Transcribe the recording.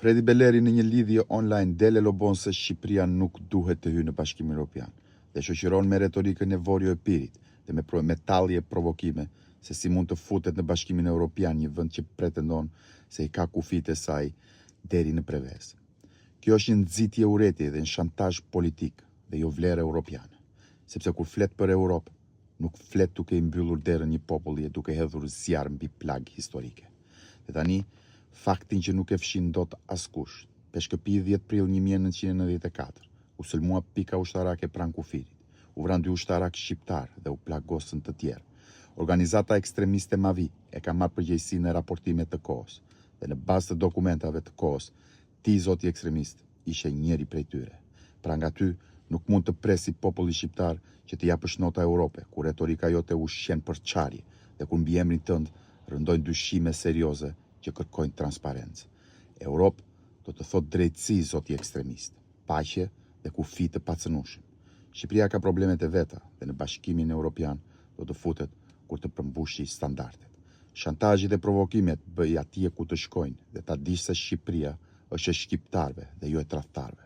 Fredi Beleri në një lidhje online dele lobon se Shqipëria nuk duhet të hyjë në Bashkimin Evropian dhe shoqëron me retorikën e Vorjo Epirit dhe me tallje provokime se si mund të futet në Bashkimin Evropian një vend që pretendon se i ka kufijtë e saj deri në prevesë. Kjo është një nxitje urrëtie dhe një shantazh politik dhe jo vlerë europiane, sepse kur flet për Europë, nuk flet duke i mbyllur derën një populli e duke hedhur zjarr mbi plagë historike. Dhe tani, faktin që nuk e fshin dot askush, peshkëpi 10 prill 1994, u sulmua pika ushtarake pranë kufirit, u vran 2 ushtarak shqiptar dhe u plagosën të tjerë. Organizata ekstremiste Mavi e ka marrë përgjegjësinë e raportimet të kohës, dhe në bazë të dokumentave të kohës, ti zoti ekstremist ishe njëri prej tyre. Pra nga ty nuk mund të presi populli shqiptar që të japësh nota Europe, kur retorika jote ushqen për çarje dhe kur mbi emrin tënd rëndojnë dyshime serioze që kërkojnë transparencë. Europë do të thotë drejtësi zoti ekstremist, paqe dhe kufi të pacënueshëm. Shqipëria ka problemet e veta dhe në Bashkimin Evropian do të futet kur të përmbushë standardet. Shantazhi dhe provokimet bëj atje ku të shkojnë dhe ta dish se Shqipëria është e shqiptarëve dhe jo e tradhtarëve.